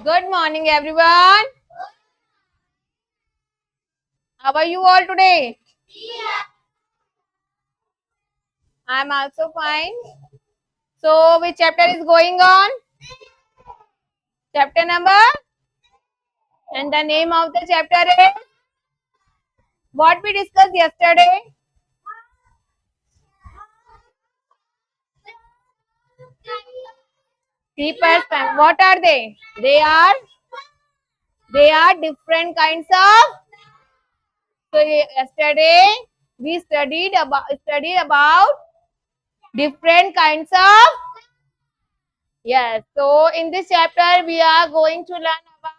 Good morning, everyone. How are you all today? I'm also fine. So, which chapter is going on? Chapter number? And the name of the chapter is? What we discussed yesterday? Creepers. What are they? They are different kinds of. So, yesterday we studied about different kinds of. Yes. So, in this chapter we are going to learn about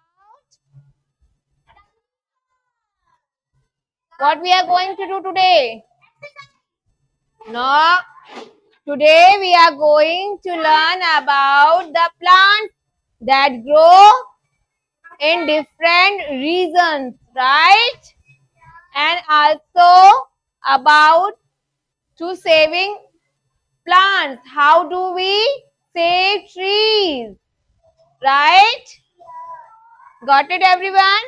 what we are going to do today. No. Today we are going to learn about the plants that grow in different regions, right? And also about to saving plants. How do we save trees, right? Got it, everyone?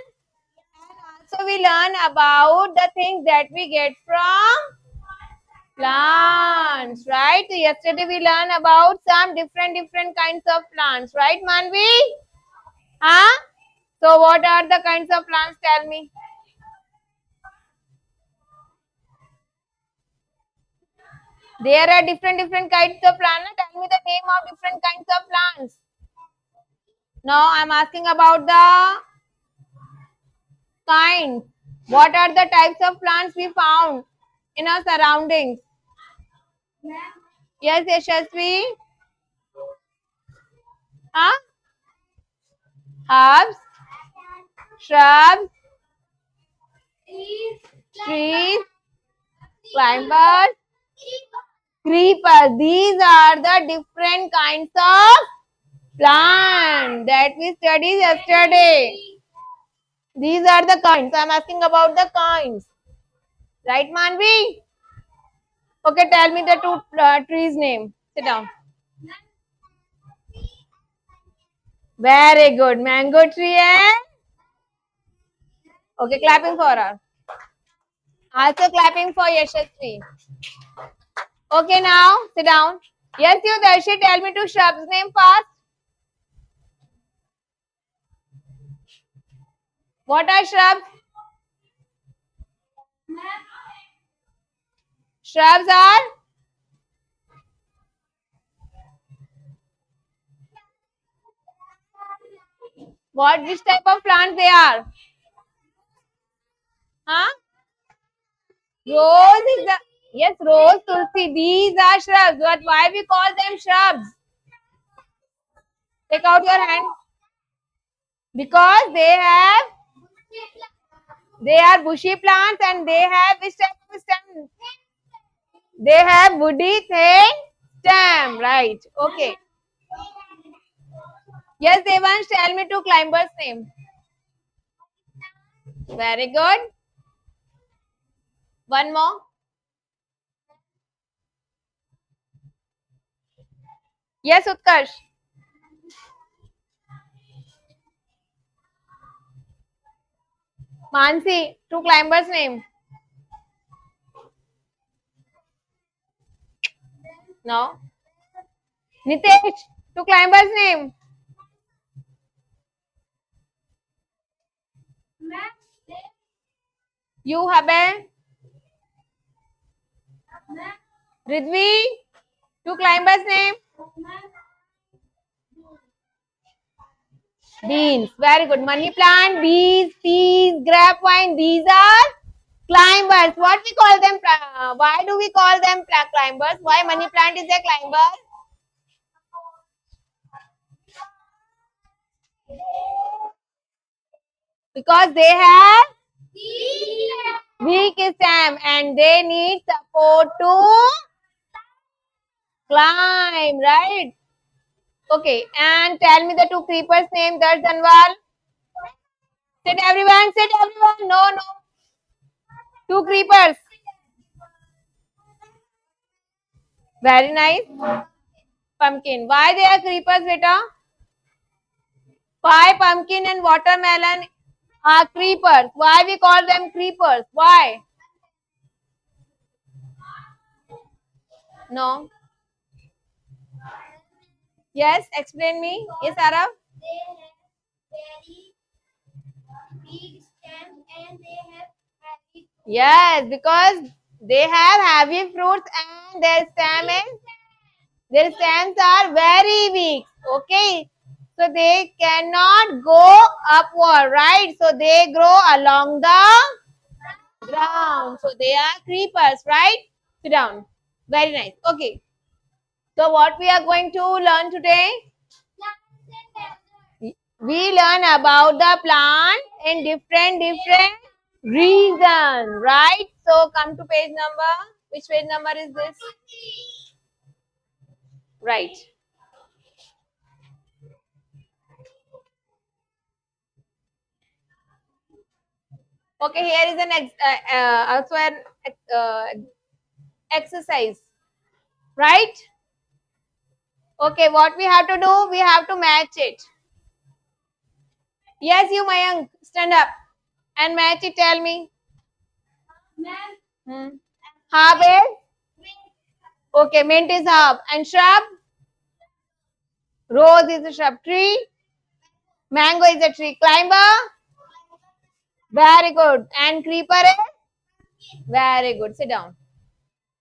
And also we learn about the things that we get from plants, right? So yesterday we learned about some different kinds of plants, right, Manvi? Huh? So what are the kinds of plants? Tell me. There are different kinds of plants. Tell me the name of different kinds of plants. Now I'm asking about the kinds. What are the types of plants we found in our surroundings? Yes, Yashasvi? Huh? Herbs, shrubs, trees, climbers, creepers. These are the different kinds of plants that we studied yesterday. These are the kinds. I'm asking about the kinds. Right, Manvi? Okay, tell me the two trees name. Sit down. Very good. Mango tree and... Okay, clapping for her. Also clapping for Yashasvi. Okay, now sit down. Yes, you Darshi, tell me two shrubs name fast. What are shrubs? Shrubs are? What? Which type of plants they are? Huh? Rose is the... Yes, rose, tulsi. These are shrubs. But why we call them shrubs? Take out your hand. Because they are bushy plants and they have which type of stem? They have woody thin stem, right? Okay. Yes, Devansh, tell me two climbers' name. Very good. One more. Yes, Utkarsh. Mansi, two climbers' name. No. Nitesh, two climbers' name. You have Ridvi, two climbers' name. Beans. Very good. Money plant, bees, peas, grapevine. These are climbers. What we call them? Why do we call them climbers? Why money plant is a climber? Because they have weak stem and they need support to climb, right? Okay, and tell me the two creepers name. That's Danwal. Sit everyone, sit everyone. No, no. Two creepers. Very nice. Pumpkin. Why they are creepers, beta? Why pumpkin and watermelon are creepers? Why we call them creepers? Why? No. Yes, explain me. Yes, Arav? They have very big stems and they have heavy. Yes, because they have heavy fruits and their stems are very weak. Okay. So they cannot go upward, right? So they grow along the ground. So they are creepers, right? Sit down. Very nice. Okay. So what we are going to learn today? We learn about the plant in different reasons, right? So come to page number. Which page number is this? Right. Okay, here is an also an uh, exercise, right? Okay, what we have to do? We have to match it. Yes, you Mayank, stand up and match it. Tell me. Hmm. Herb is? Okay, mint is herb. And shrub? Rose is a shrub. Tree? Mango is a tree. Climber? Very good. And creeper is? Very good. Sit down.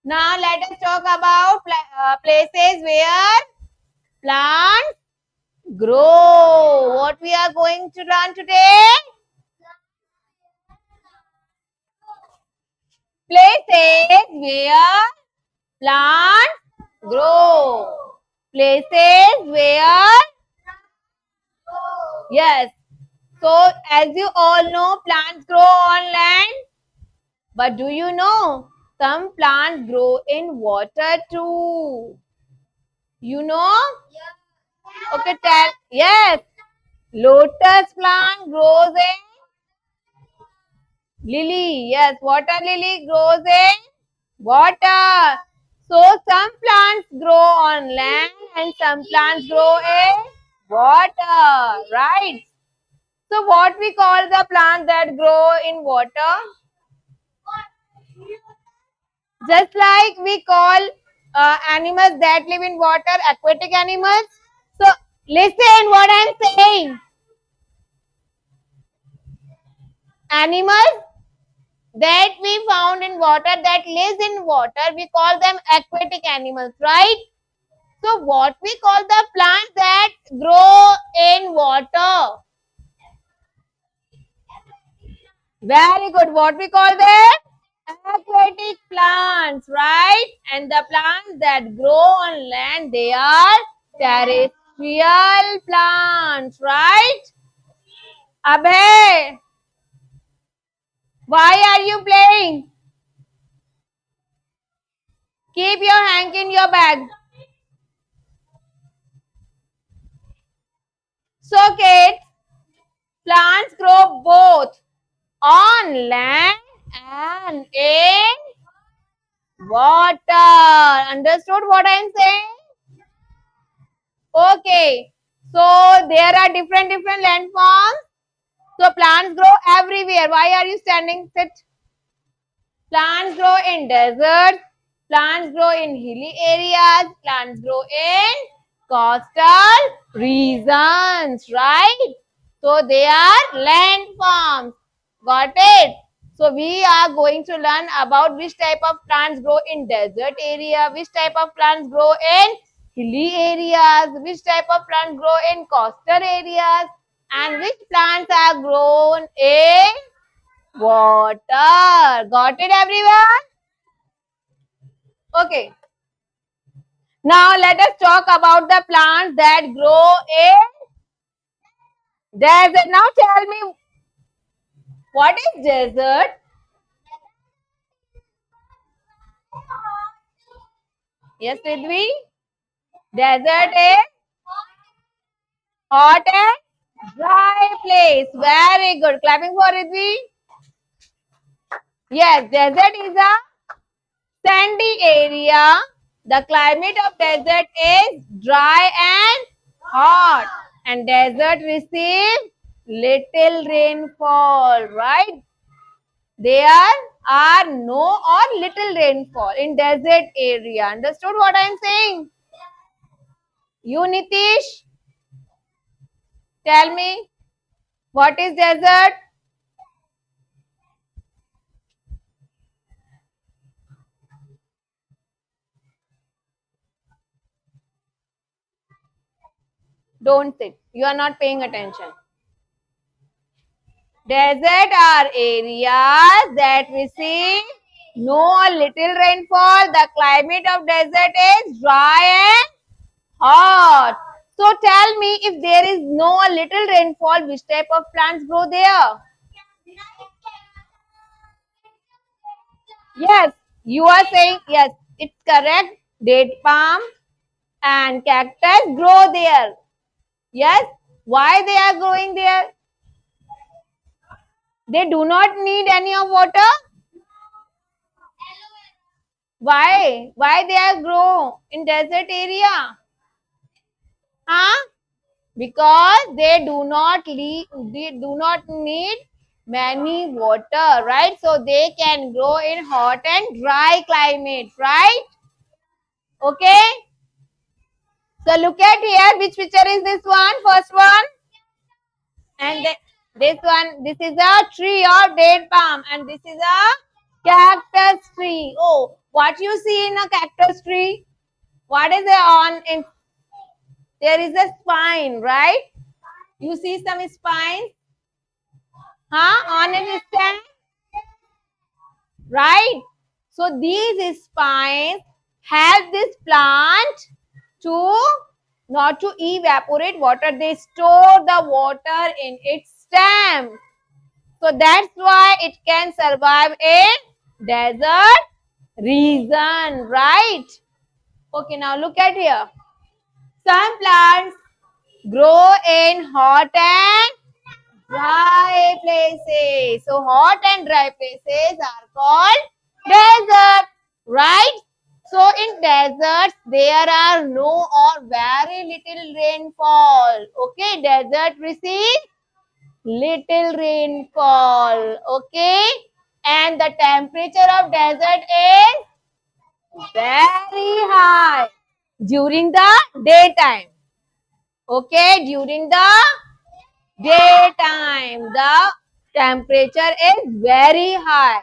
Now let us talk about places where plants grow. What we are going to learn today? Places where plants grow. Places where, yes. So as you all know, plants grow on land. But do you know some plants grow in water too? You know? Okay, tell. Yes. Lotus plant grows in lily. Yes, water lily grows in water. So some plants grow on land and some plants grow in water. Right. So what we call the plants that grow in water? Just like we call animals that live in water aquatic animals. So listen what I am saying. Animals that we found in water, that lives in water, we call them aquatic animals, right? So what we call the plants that grow in water? Very good. What we call them? Aquatic plants, right? And the plants that grow on land, they are terrestrial plants, right? Abhay, why are you playing? Keep your hand in your bag. So kids, plants grow both on land and in water. Understood what I am saying? Okay. So there are different landforms. So plants grow everywhere. Why are you standing? Sit. Plants grow in deserts. Plants grow in hilly areas. Plants grow in coastal regions. Right? So they are landforms. Got it? So we are going to learn about which type of plants grow in desert area, which type of plants grow in hilly areas, which type of plants grow in coastal areas, and which plants are grown in water. Got it, everyone? Okay. Now let us talk about the plants that grow in desert. Now tell me, what is desert? Yes, Ridvi? Desert is hot and dry place. Very good. Clapping for Ridvi. Yes, desert is a sandy area. The climate of desert is dry and hot. and desert receive little rainfall, right? There are no or little rainfall in desert area. Understood what I am saying? You, Nitish, tell me what is desert? Don't sit. You are not paying attention. Desert are areas that receive no or little rainfall. The climate of desert is dry and hot. So tell me, if there is no or little rainfall, which type of plants grow there? Yes, you are saying yes, it's correct. Date palm and cactus grow there. Yes, why they are growing there? They do not need any of water. Why? Why they are grow in desert area? Huh? Because they do not need many water, right? So they can grow in hot and dry climate, right? Okay. So look at here. Which picture is this one? First one. And this one, this is a tree of date palm, and this is a cactus tree. Oh, what you see in a cactus tree? What is it on? In there is a spine, right? You see some spines, huh? On its stem, right? So these spines help this plant to not to evaporate water. They store the water in its stem. So that's why it can survive in desert region, right? Okay, now look at here. Some plants grow in hot and dry places. So hot and dry places are called desert, right? So in deserts, there are no or very little rainfall. Okay, desert receive little rainfall. Okay, and the temperature of desert is very high during the daytime. Okay, during the daytime the temperature is very high.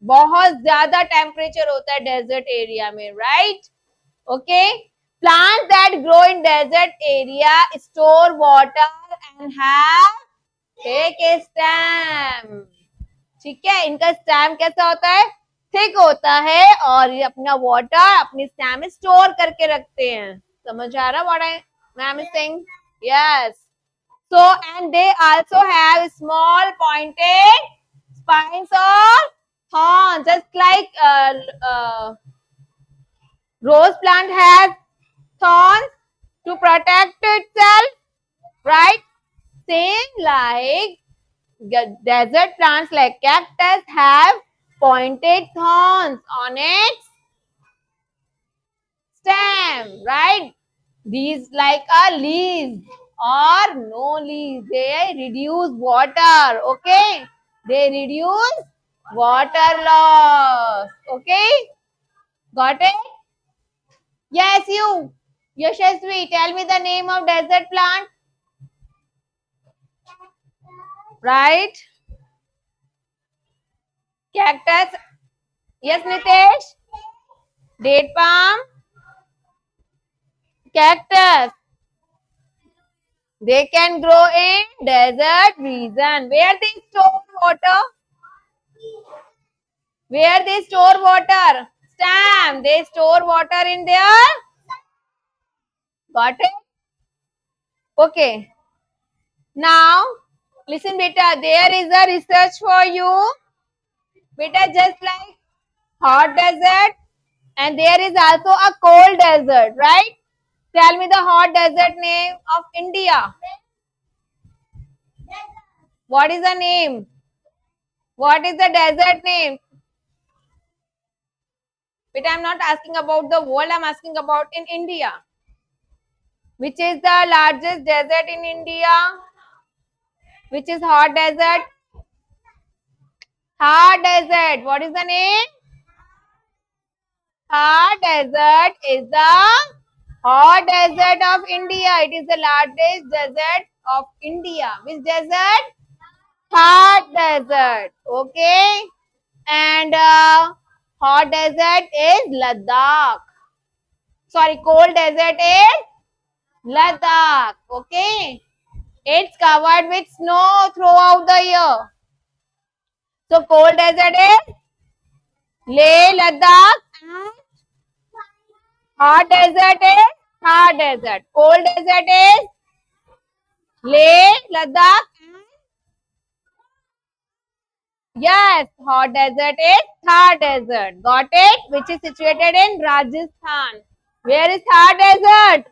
बहुत ज्यादा temperature होता है desert area में, right? Okay, plants that grow in desert area store water and have thick stem. ठीक है, इनका STEM कैसा होता है? थिक होता है और ये अपना वाटर अपनी स्टैम में स्टोर करके रखते हैं. समझ आ रहा what I ma'am is saying? Yes. So and they also have small pointed spines or thorns, just like rose plant has thorns to protect itself, right? Same like desert plants like cactus have pointed thorns on its stem, right? These like a leaves or no leaves, they reduce water, okay? They reduce water loss, okay? Got it? Yes, you. Yashasvi, tell me the name of desert plant. Right? Cactus. Yes, Nitesh? Date palm. Cactus. They can grow in desert region. Where they store water? Where they store water? Stem. They store water in there. Got it? Okay. Now, listen beta, there is a research for you. Beta, just like hot desert and there is also a cold desert, right? Tell me the hot desert name of India. What is the name? What is the desert name? But I'm not asking about the world, I'm asking about in India. Which is the largest desert in India? Which is hot desert? Thar desert. What is the name? Thar desert is the hot desert of India. It is the largest desert of India. Which desert? Thar desert. Okay. And hot desert is Ladakh. Sorry, cold desert is Ladakh. Okay. It's covered with snow throughout the year. So cold desert is Leh, Ladakh, and hot desert is Thar desert. Cold desert is Leh, Ladakh, and yes, hot desert is Thar desert. Got it? Which is situated in Rajasthan. Where is Thar desert?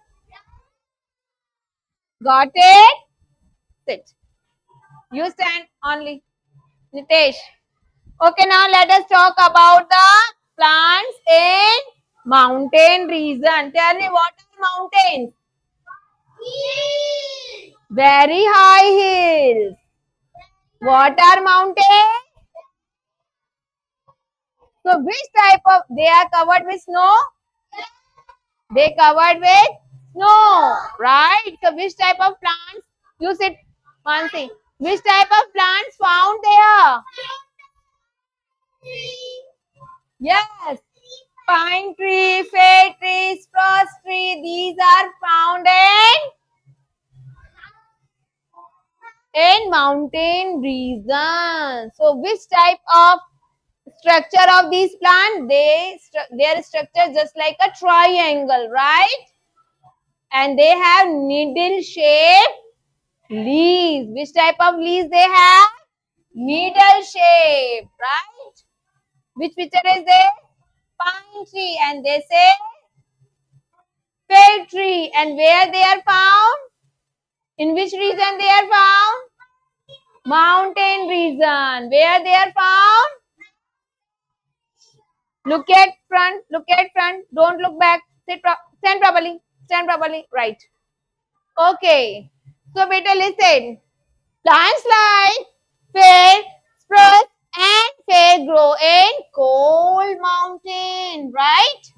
Got it? Sit. You stand only. Nitesh. Okay, now let us talk about the plants in mountain region. Tell me, what are mountains? Very high hills. What are mountains? So which type of, they are covered with snow? They covered with snow, right? So which type of plants? You sit, Mansi. Which type of plants found there? Yes. Pine tree, fir tree, spruce tree, these are found in mountain regions. So which type of structure of these plants? Their structure just like a triangle, right? And they have needle shaped leaves. Which type of leaves they have? Needle shape, right? Which picture is there? Pine tree, and they say fir tree. And where they are found? In which region they are found? Mountain region. Where they are found? Look at front. Look at front. Don't look back. Stand properly. Stand properly. Right. Okay. So better listen. Plants like fir, spruce, and fir grow in cold mountain. Right?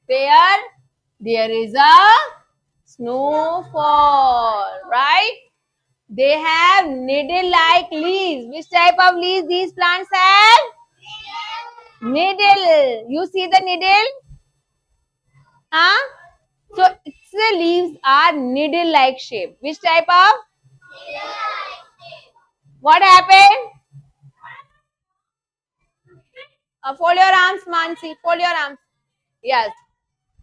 Where there is a snowfall. Right? They have needle-like leaves. Which type of leaves these plants have? Needle. You see the needle? Huh? So its leaves are needle-like shape. Which type of? What happened? Fold your arms, Mansi. Fold your arms. Yes.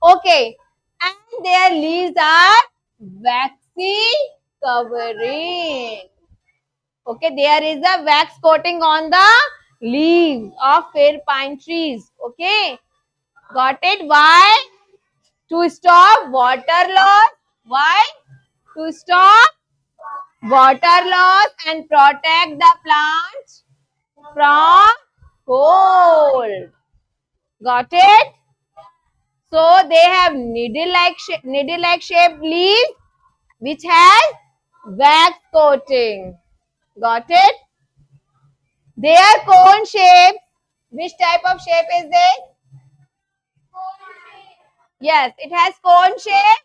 Okay. And their leaves are waxy covering. Okay, there is a wax coating on the leaves of fir pine trees. Okay, got it? Why? To stop water loss. Why? To stop water loss and protect the plants from cold. Got it? So they have needle-like shaped leaves which has wax coating. Got it? They are cone shaped. Which type of shape is this? Yes, it has cone shape,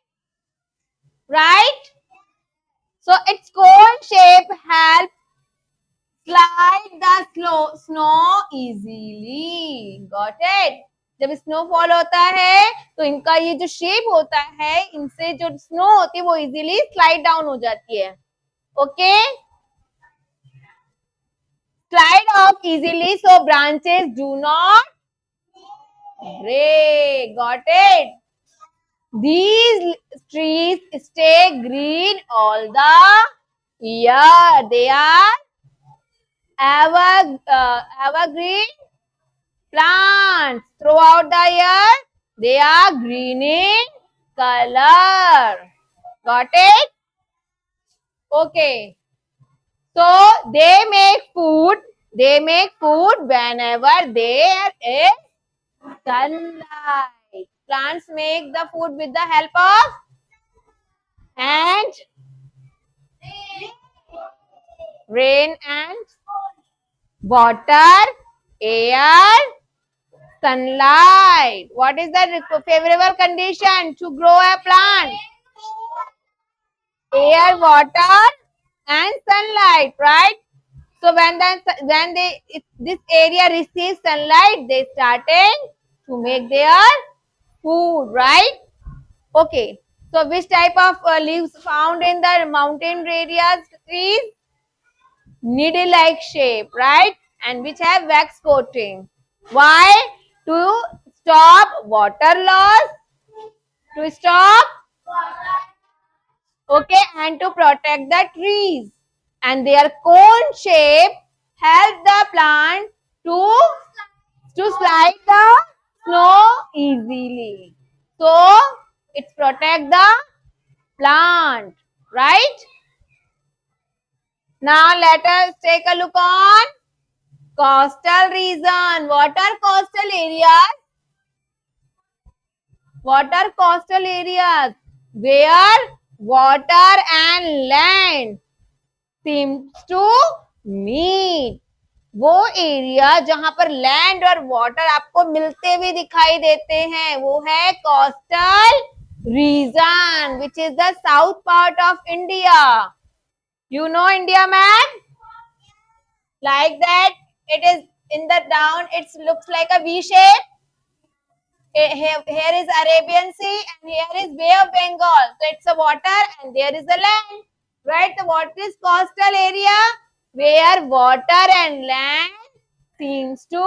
right? So its cone shape helps slide the snow easily. Got it? जब snowfall होता है तो इनका ये जो shape होता है इनसे जो स्नो होती है वो इजीली स्लाइड डाउन हो जाती है. Okay, slide off easily so branches do not break. Got it? These trees stay green all the year. They are evergreen plants. Throughout the year, they are green in color. Got it? Okay. So they make food. They make food whenever there is sunlight. Plants make the food with the help of and rain and water, air, sunlight. What is the favorable condition to grow a plant? Air, water, and sunlight, right? So if this area receives sunlight, they started to make their food, right? Okay. So which type of leaves found in the mountain areas trees? Needle-like shape, right? And which have wax coating. Why? To stop water loss, to stop, okay, and to protect the trees. And their cone shape help the plant to slide the snow easily. So it protect the plant, right? Now let us take a look on coastal region. What are coastal areas? What are coastal areas? Where water and land seems to meet. वो area जहां पर land और water आपको मिलते हुए दिखाई देते हैं वो है coastal region which is the south part of India. You know India map? Like that, it is in the down, it looks like a V shape. Here is Arabian Sea and here is Bay of Bengal. So it's a water and there is a land. Right? So what is coastal area? Where water and land seems to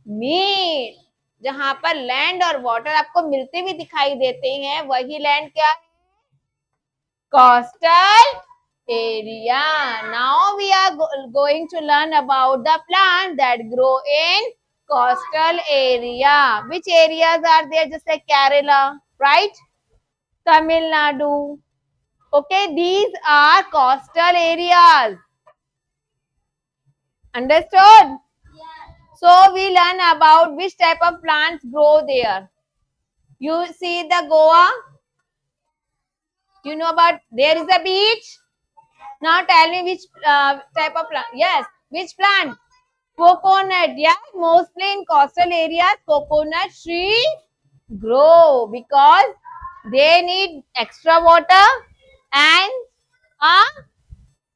meet. जहां पर land और water आपको मिलते हुए दिखाई देते हैं वही लैंड क्या है? Coastal area. Now we are going to learn about the plants that grow in coastal area. Which areas are there? Just like Kerala, right? Tamil Nadu. Okay, these are coastal areas. Understood? So we learn about which type of plants grow there. You see the Goa? You know about there is a beach. Now tell me which type of plant. Yes, which plant? Coconut. Yeah, mostly in coastal areas, coconut trees grow because they need extra water and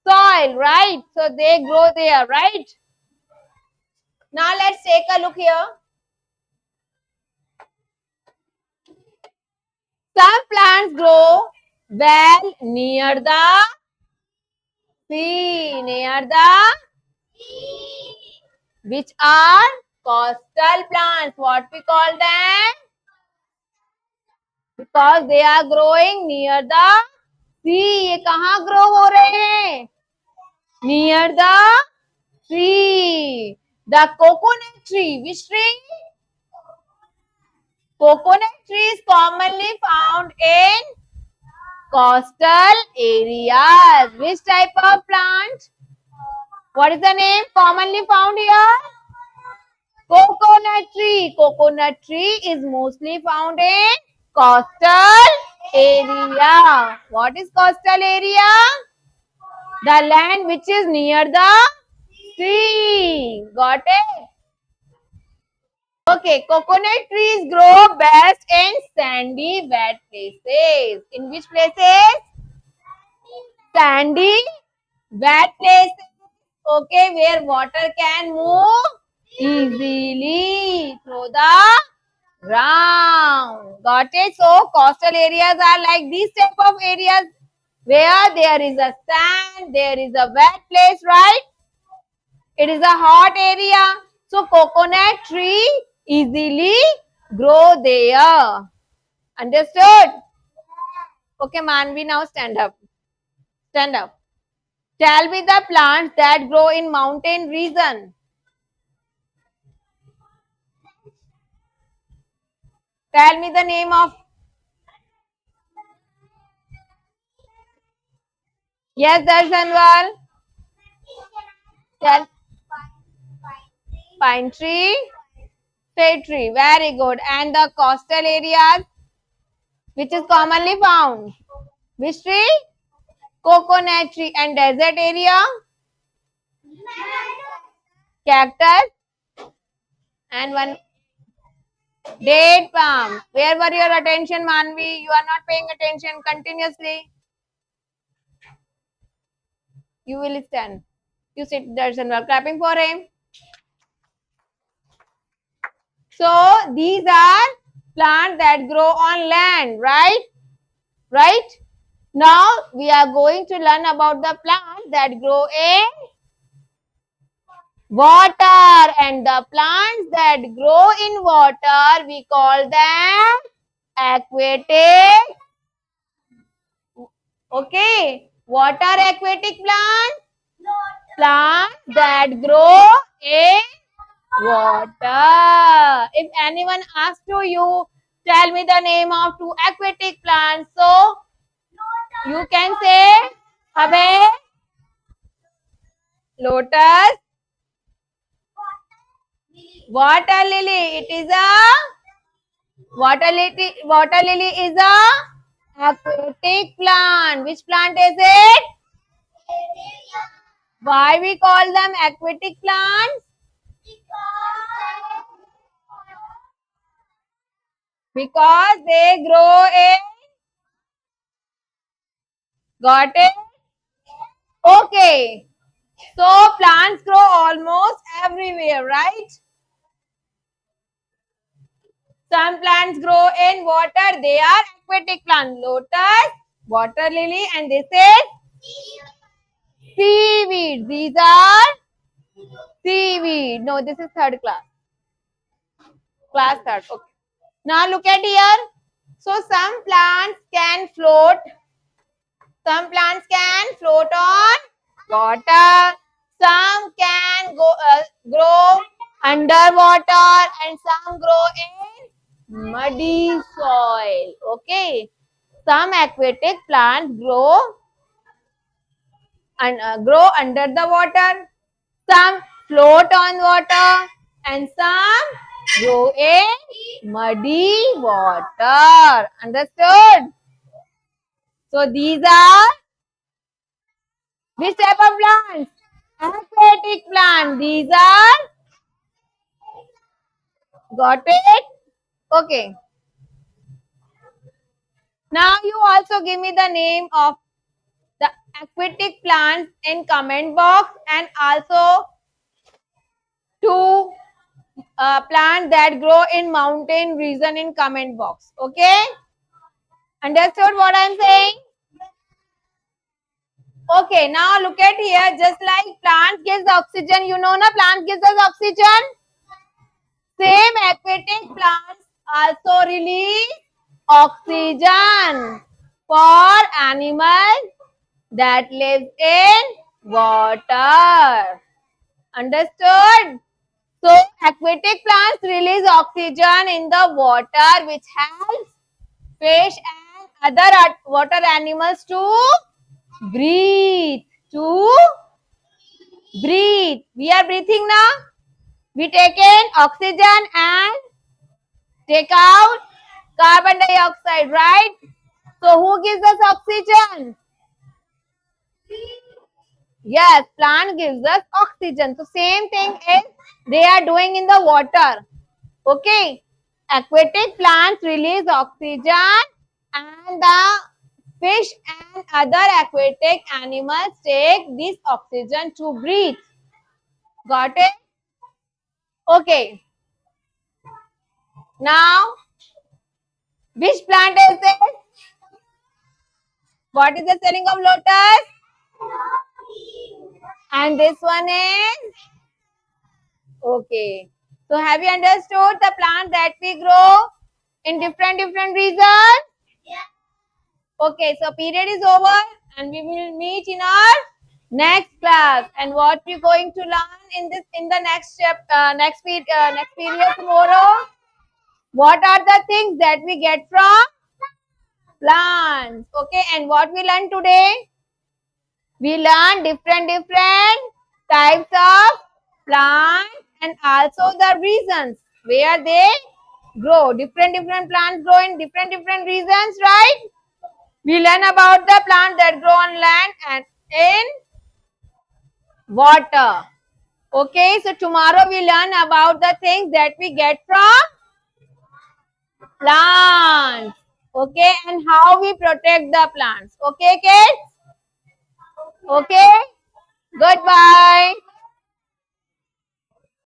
soil, right? So they grow there, right? Now let's take a look here. Some plants grow well near the sea, which are coastal plants. What we call them? Because they are growing near the sea. ये कहाँ grow हो रहे हैं? Near the sea. The coconut tree. Which tree? Coconut tree is commonly found in coastal areas. Which type of plant? What is the name commonly found here? Coconut tree. Coconut tree is mostly found in coastal area. What is coastal area? The land which is near the sea. Got it? Okay, coconut trees grow best in sandy, wet places. In which places? Sandy, wet places. Okay, where water can move easily through the ground. Got it? So, coastal areas are like these type of areas where there is a sand, there is a wet place, right? It is a hot area. So, coconut tree easily grow there. Understood? Okay, Manvi, now stand up. Stand up. Tell me the plants that grow in mountain region. Tell me the name of. Yes, Darshanwal. Tell. Pine tree. Fir tree. Very good. And the coastal areas, which is commonly found. Which tree? Coconut tree. And desert area? Cactus. And one date palm. Where were your attention, Manvi? You are not paying attention continuously. You will stand. You sit, Darshan. We are clapping for him. So these are plants that grow on land, right? Right? Now we are going to learn about the plants that grow in water, and the plants that grow in water we call them aquatic. Okay, water aquatic plants, plants that grow in water. If anyone asks to you, tell me the name of two aquatic plants, so you can say Abe, lotus, water lily. It is a water lily. Water lily is a aquatic plant. Which plant is it? Why we call them aquatic plants? Because they grow in. Got it? Okay. So plants grow almost everywhere, right? Some plants grow in water. They are aquatic plants. Lotus, water lily, and this is seaweed. These are seaweed. No, this is third class. Class third. Okay. Now look at here. So some plants can float. Some plants can float on water. Some can grow underwater, and some grow in muddy soil. Okay. Some aquatic plants grow and grow under the water. Some float on water, and some grow in muddy water. Understood? So these are which type of plants? Aquatic plant. These are, got it? Okay. Now you also give me the name of the aquatic plants in comment box, and also two plants that grow in mountain region in comment box. Okay? Understood what I'm saying? Okay, now look at here. Just like plants gives oxygen, you know na, plant gives us oxygen. Same aquatic plants also release oxygen for animals that live in water. Understood? So aquatic plants release oxygen in the water, which helps fish and other water animals to breathe. To breathe. We are breathing now. We take in oxygen and take out carbon dioxide, right? So who gives us oxygen? Yes, plant gives us oxygen. So same thing is they are doing in the water. Okay. Aquatic plants release oxygen, and the fish and other aquatic animals take this oxygen to breathe. Got it? Okay. Now, which plant is this? What is the spelling of lotus? And this one is? Okay. So have you understood the plant that we grow in different regions? Okay, so period is over and we will meet in our next class. And what we're going to learn in the next next period tomorrow? What are the things that we get from plants? Okay, and what we learned today? We learned different types of plants and also the reasons where they grow. Different plants grow in different regions, right? We learn about the plants that grow on land and in water. Okay, so tomorrow we learn about the things that we get from plants. Okay, and how we protect the plants. Okay, kids? Okay.